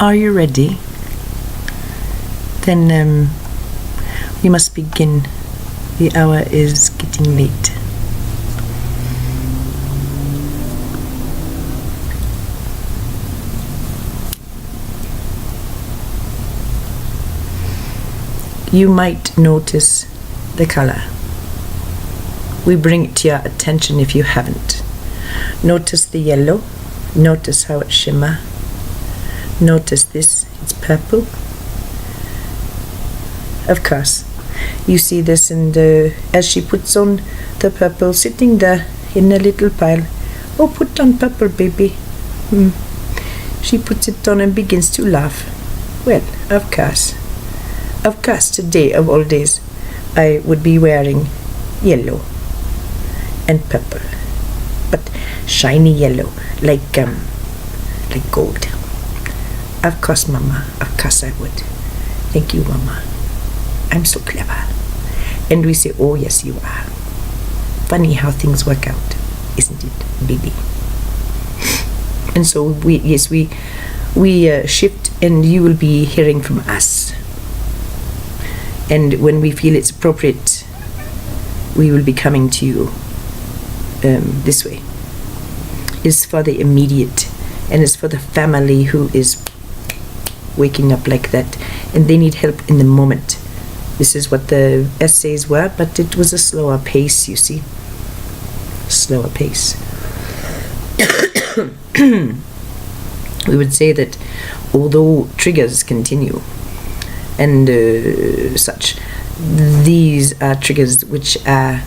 Are you ready? Then we must begin. The hour is getting late. You might notice the color. We bring it to your attention if you haven't. Notice the yellow. Notice how it shimmer. Notice this, it's purple. Of course, you see this, and as she puts on the purple, sitting there in a little pile. Oh, put on purple, baby. She puts it on and begins to laugh. Well, of course, today of all days, I would be wearing yellow and purple, but shiny yellow, like gold. Of course, Mama, of course I would. Thank you, Mama. I'm so clever. And we say, oh yes, you are. Funny how things work out, isn't it, baby? And so we shift, and you will be hearing from us. And when we feel it's appropriate, we will be coming to you this way. It's for the immediate, and it's for the family who is waking up like that, and they need help in the moment. This is what the essays were, but it was a slower pace, you see. Slower pace. We would say that although triggers continue and such, these are triggers which are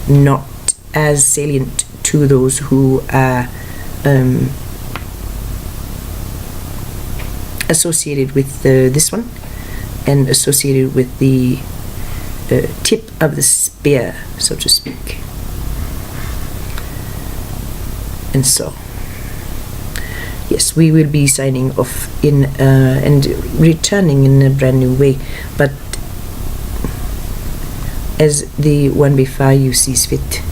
not as salient to those who are associated with this one, and associated with the tip of the spear, so to speak. And so, yes, we will be signing off in and returning in a brand new way, but as the one before you sees fit.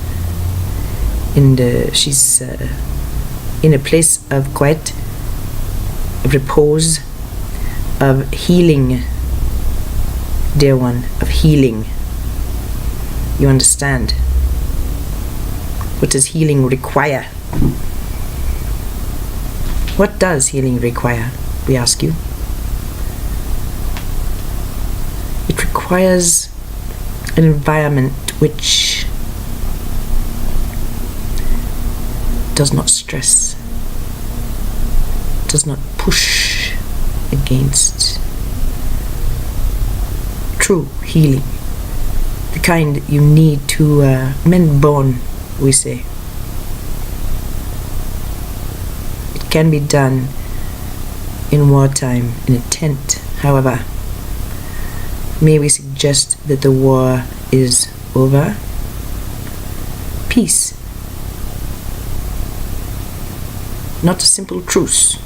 And she's in a place of quiet, of repose, of healing, dear one, of healing. You understand? What does healing require? What does healing require, we ask you? It requires an environment which does not stress, does not push against true healing, the kind you need to mend bone, we say. It can be done in wartime in a tent. However, may we suggest that the war is over? Peace. Not a simple truce,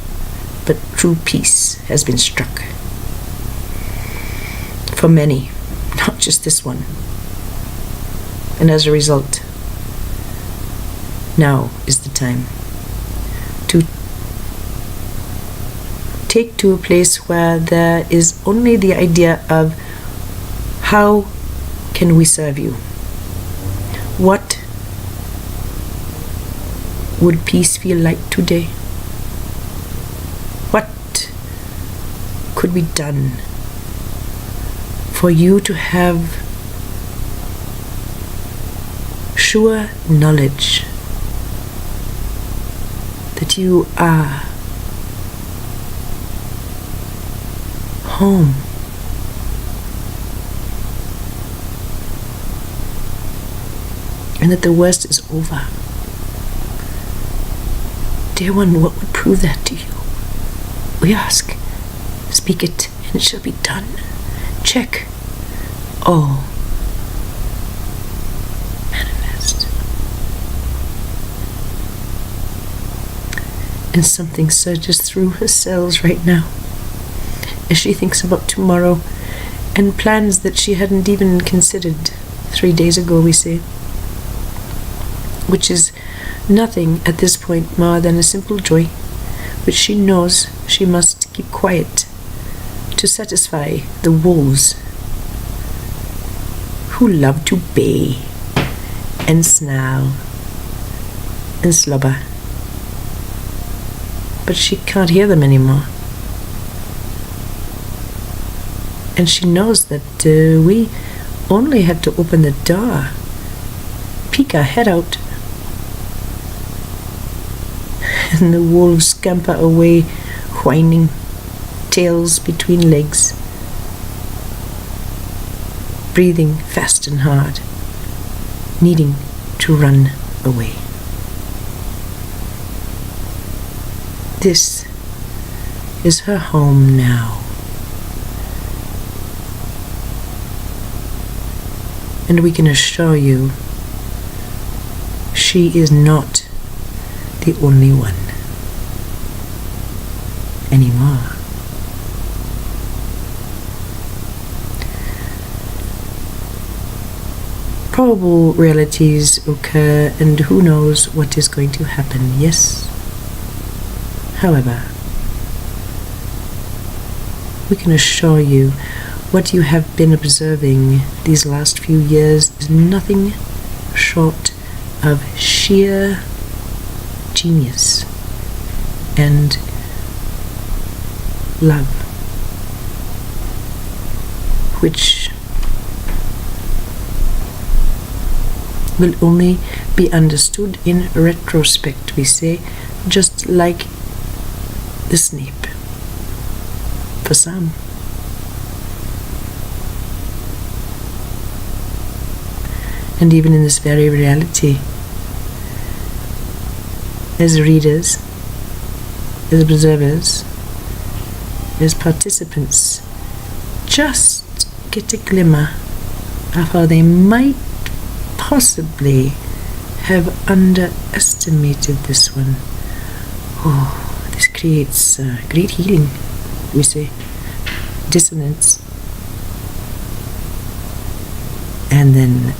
but true peace has been struck. For many, not just this one. And as a result, now is the time to take to a place where there is only the idea of how can we serve you? What would peace feel like today? What could be done for you to have sure knowledge that you are home? And that the worst is over. Dear one, what would prove that to you? We ask. Speak it, and it shall be done. Check. Oh. Manifest. And something surges through her cells right now as she thinks about tomorrow and plans that she hadn't even considered 3 days ago, we say. Which is nothing at this point more than a simple joy, which she knows she must keep quiet to satisfy the wolves who love to bay and snarl and slobber. But she can't hear them anymore. And she knows that we only had to open the door, peek our head out, and the wolves scamper away, whining, tails between legs, breathing fast and hard, needing to run away. This is her home now. And we can assure you, she is not the only one anymore. Probable realities occur, and who knows what is going to happen, yes. However, we can assure you what you have been observing these last few years is nothing short of sheer genius and love, which will only be understood in retrospect, we say, just like the Snape for some. And even in this very reality, as readers, as observers, as participants, just get a glimmer of how they might possibly have underestimated this one. Oh, this creates great healing, we say, dissonance, and then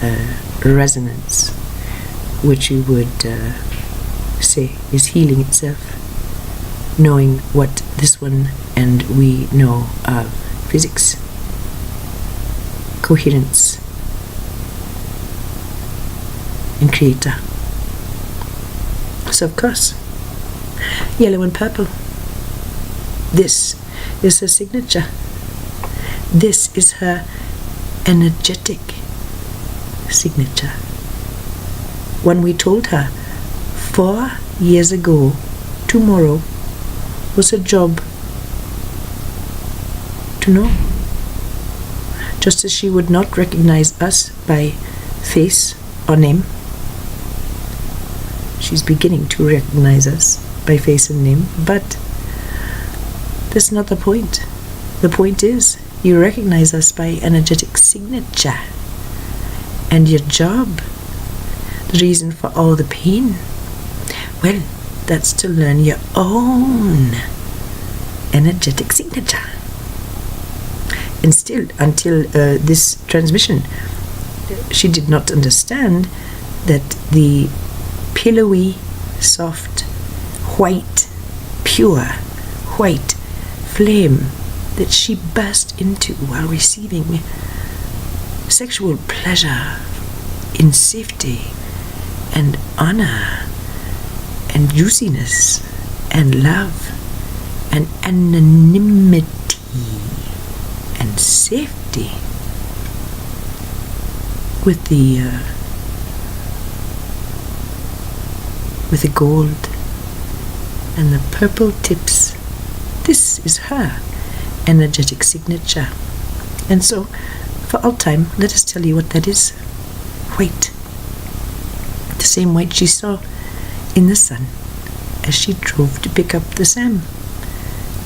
resonance, which you would say is healing itself, knowing what this one and we know of physics, coherence, and creator. So of course, yellow and purple, this is her signature. This is her energetic signature. When we told her 4 years ago, tomorrow was her job to know. Just as she would not recognize us by face or name, she's beginning to recognize us by face and name, but that's not the point. The point is, you recognize us by energetic signature. And your job, the reason for all the pain, well, that's to learn your own energetic signature. And still, until this transmission, she did not understand that the pillowy, soft, white, pure, white flame that she burst into while receiving sexual pleasure in safety and honor and juiciness and love and anonymity and safety with the gold and the purple tips. This is her energetic signature. And so, for all time, let us tell you what that is. White. The same white she saw in the sun as she drove to pick up the Sam.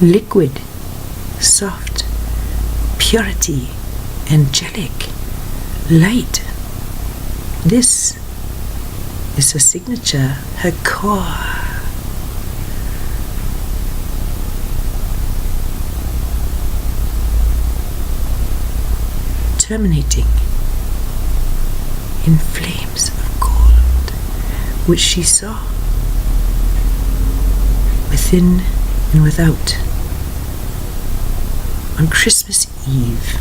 Liquid, soft, purity, angelic, light. This is her signature, her core. Terminating in flames of gold, which she saw within and without. On Christmas Eve,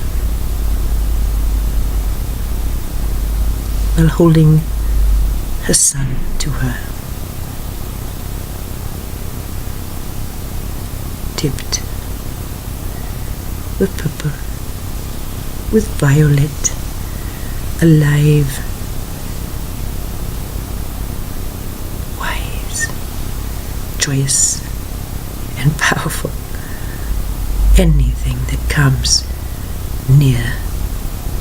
while holding her son to her, tipped with purple, with violet, alive, wise, joyous, and powerful. Anything that comes near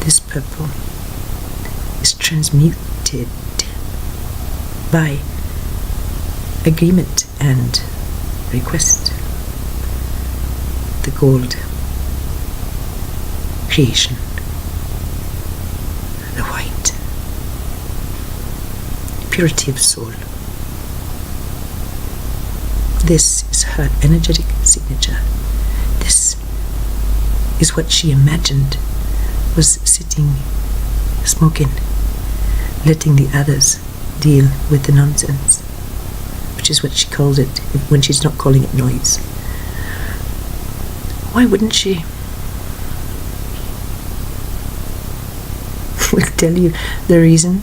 this purple is transmuted by agreement and request. The gold creation, the white purity of soul. This is her energetic signature. This is what she imagined was sitting, smoking, letting the others deal with the nonsense, which is what she calls it when she's not calling it noise. Why wouldn't she? We'll tell you the reason.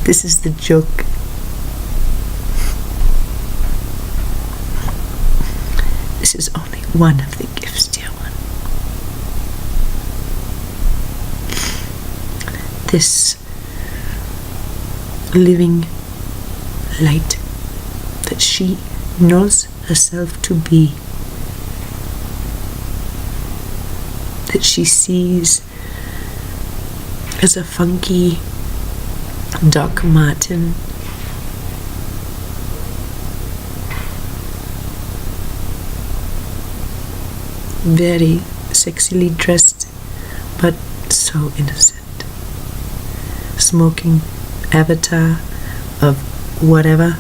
This is the joke. This is only one of the gifts, dear one. This living light that she knows herself to be, that she sees as a funky Doc Marten, very sexily dressed but so innocent, smoking avatar of whatever,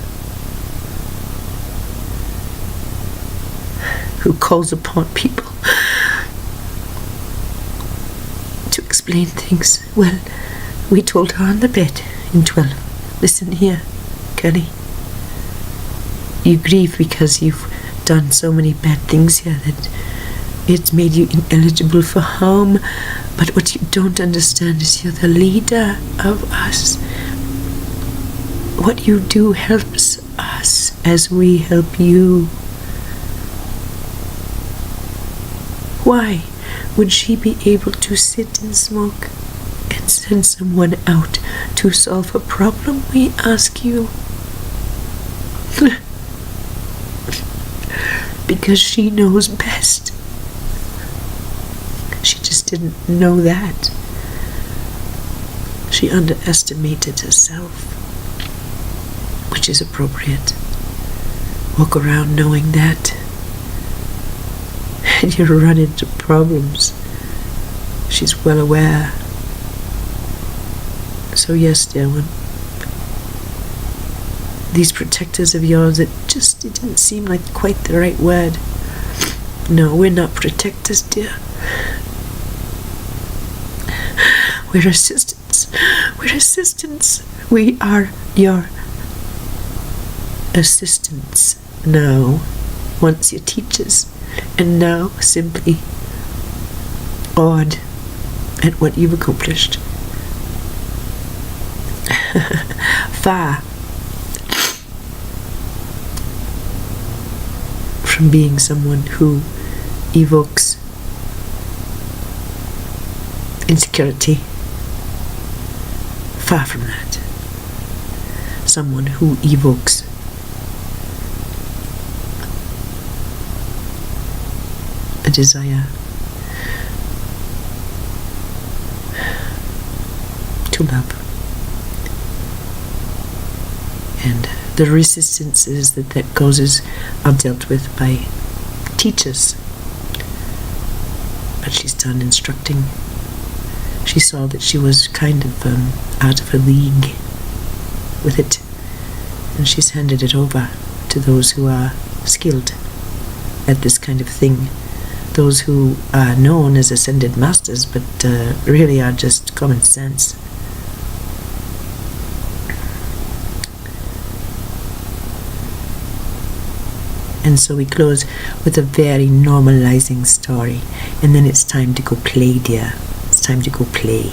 who calls upon people to explain things. Well, we told her on the bed in 12, listen here, Kelly, you grieve because you've done so many bad things here that it's made you ineligible for home, but what you don't understand is you're the leader of us. What you do helps us as we help you. Why would she be able to sit and smoke and send someone out to solve a problem, we ask you? Because she knows best. She just didn't know that. She underestimated herself, which is appropriate. Walk around knowing that, and you run into problems. She's well aware. So yes, dear one, these protectors of yours, it didn't seem like quite the right word. No, we're not protectors, dear. We're assistants. We're assistants. We are your assistants now, once your teachers, and now simply awed at what you've accomplished. Far from being someone who evokes insecurity. Far from that. Someone who evokes a desire to love. And the resistances that causes are dealt with by teachers. But she's done instructing. She saw that she was kind of out of her league with it, and she's handed it over to those who are skilled at this kind of thing, those who are known as ascended masters but really are just common sense. And so we close with a very normalizing story. And then it's time to go play, dear. It's time to go play.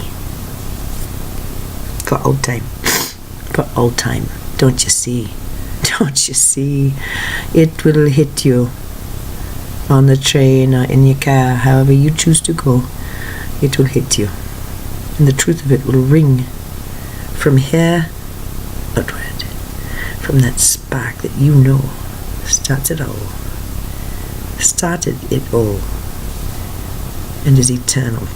For old time. For old time. Don't you see? Don't you see? It will hit you on the train or in your car, however you choose to go. It will hit you. And the truth of it will ring from here outward. From that spark that you know starts it all. Started it all. And is eternal.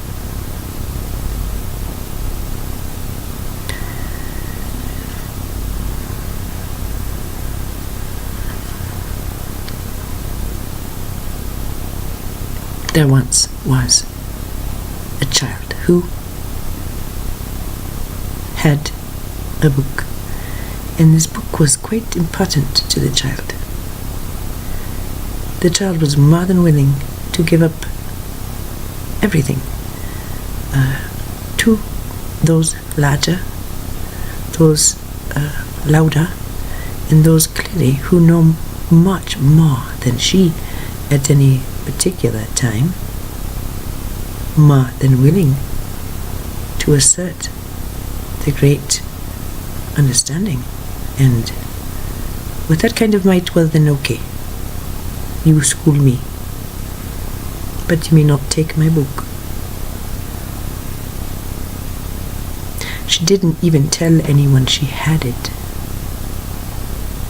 There once was a child who had a book, and this book was quite important to the child. The child was more than willing to give up everything to those larger, those louder, and those clearly who know much more than she at any particular time, more than willing to assert the great understanding. And with that kind of might, well then okay, you school me, but you may not take my book. She didn't even tell anyone she had it.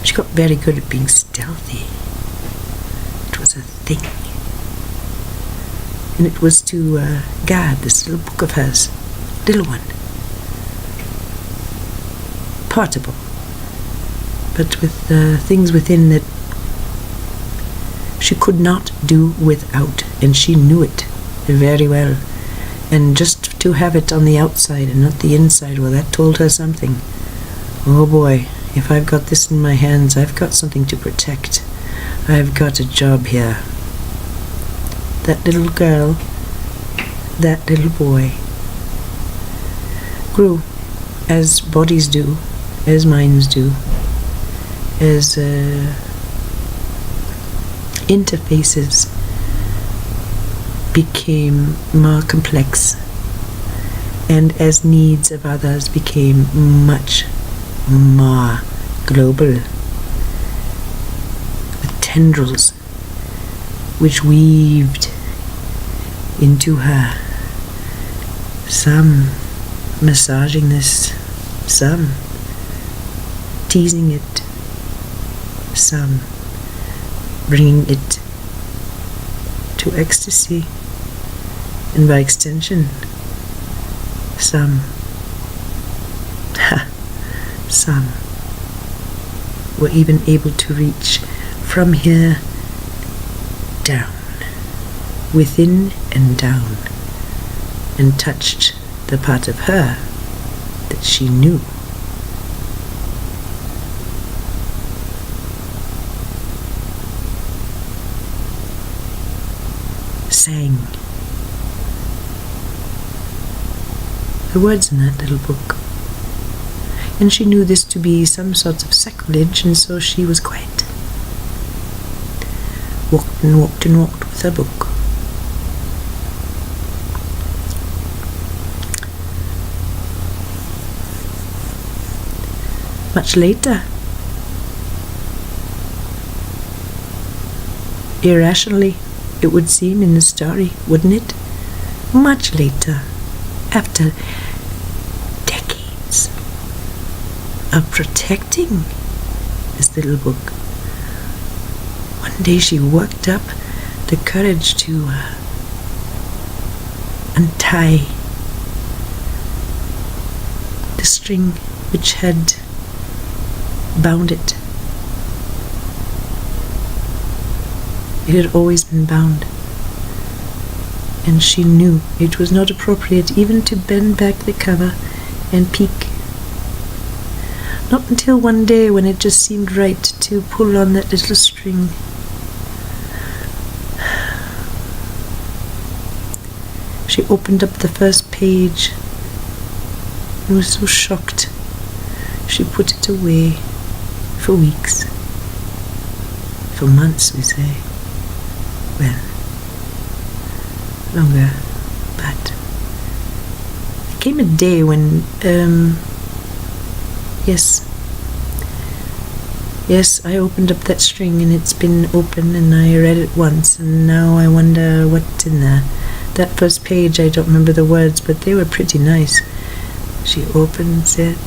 She got very good at being stealthy. It was a thing. And it was to guard this little book of hers, little one, portable, but with things within that she could not do without, and she knew it very well. And just to have it on the outside and not the inside, well, that told her something. Oh boy, if I've got this in my hands, I've got something to protect. I've got a job here. That little girl, that little boy, grew as bodies do, as minds do, as interfaces became more complex, and as needs of others became much more global, with tendrils which weaved into her, some massaging this, some teasing it, some bringing it to ecstasy, and by extension, some were even able to reach from here down, within and down, and touched the part of her that she knew. Sang the words in that little book, and she knew this to be some sort of sacrilege, and so she was quiet. Walked and walked and walked with her book. Much later, irrationally, it would seem in the story, wouldn't it? Much later, after decades of protecting this little book, one day she worked up the courage to untie the string which had bound it. It had always been bound, and she knew it was not appropriate even to bend back the cover and peek. Not until one day when it just seemed right to pull on that little string. She opened up the first page and was so shocked. She put it away for weeks. for months, we say. Well, longer, but there came a day when, yes, I opened up that string and it's been open and I read it once and now I wonder what's in there. That first page, I don't remember the words, but they were pretty nice. She opens it.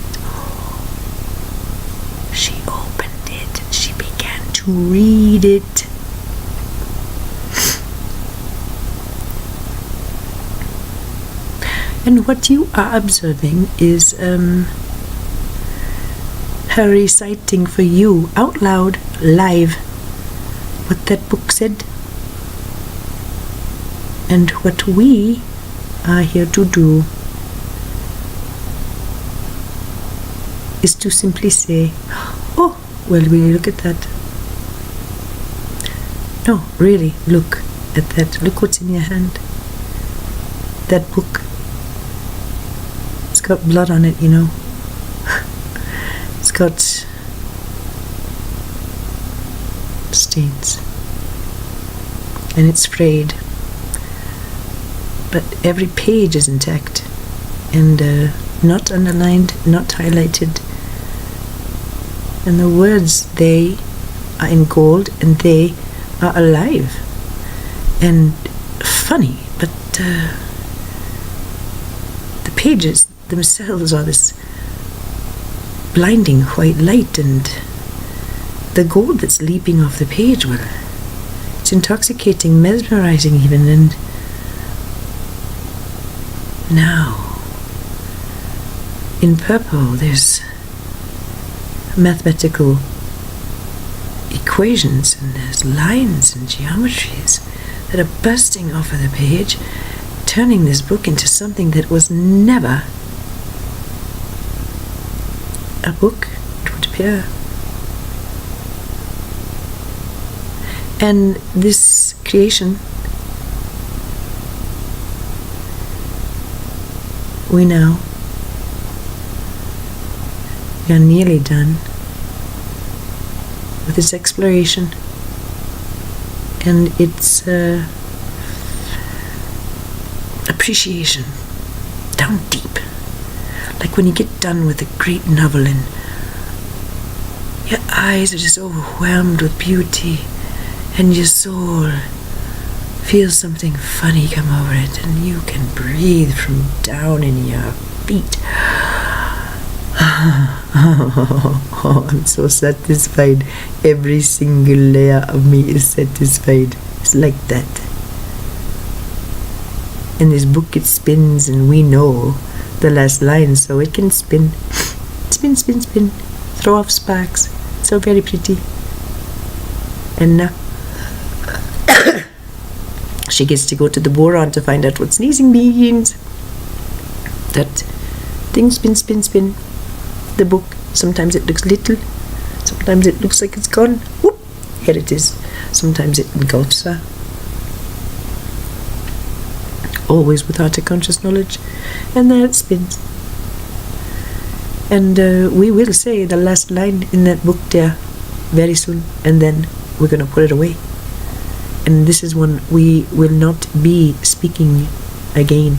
She opened it. She began to read it. And what you are observing is her reciting for you out loud, live, what that book said. And what we are here to do is to simply say, oh, well, will you look at that? No, really, look at that. Look what's in your hand. That book. It's got blood on it, you know. It's got stains. And it's frayed. But every page is intact. And not underlined, not highlighted. And the words, they are in gold and they are alive. And funny, but the pages themselves are this blinding white light, and the gold that's leaping off the page, well, it's intoxicating, mesmerizing even. And now in purple there's mathematical equations and there's lines and geometries that are bursting off of the page, turning this book into something that was never a book, it would appear. And this creation, we know, we are nearly done with its exploration and its appreciation down deep, like when you get done with a great novel and your eyes are just overwhelmed with beauty and your soul feels something funny come over it and you can breathe from down in your feet. Oh, I'm so satisfied. Every single layer of me is satisfied. It's like that. And this book, it spins, and we know the last line, so it can spin. Spin, spin, spin. Throw off sparks. So very pretty. And now she gets to go to the boron to find out what sneezing means. That thing spin, spin, spin. The book, sometimes it looks little, sometimes it looks like it's gone. Whoop, here it is. Sometimes it engulfs her. Always without a conscious knowledge. And there it spins. And we will say the last line in that book there very soon, and then we're going to put it away. And this is one we will not be speaking again.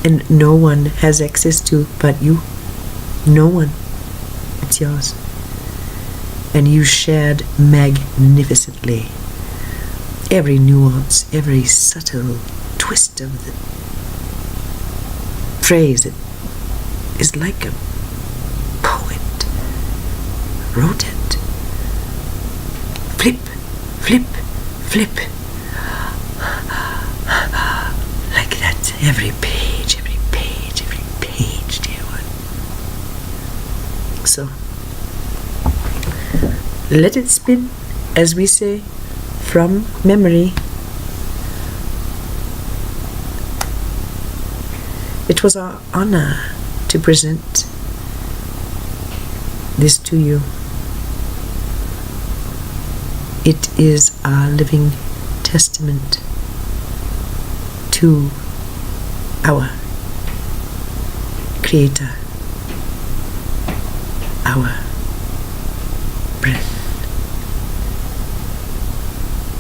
And no one has access to but you. No one. It's yours. And you shared magnificently. Every nuance, every subtle twist of the phrase, it is like a poet wrote it. Flip, flip, flip. Like that, every page, every page, every page, dear one. So, let it spin, as we say, from memory. It was our honor to present this to you. It is our living testament to our Creator, our breath,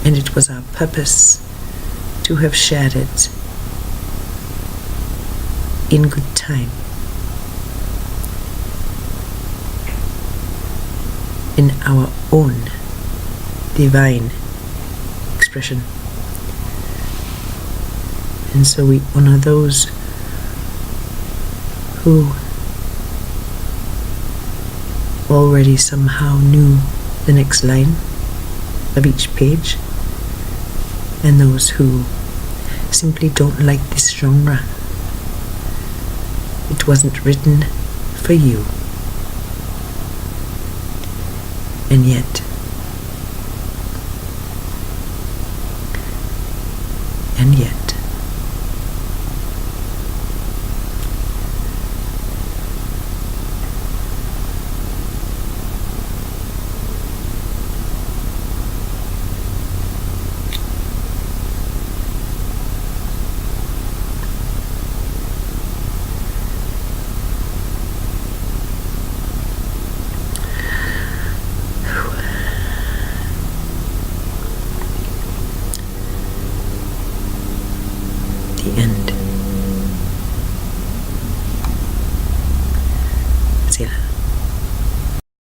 And it was our purpose to have shared it in good time, in our own divine expression. And so we honor those who already somehow knew the next line of each page, and those who simply don't like this genre. It wasn't written for you. And yet, the end.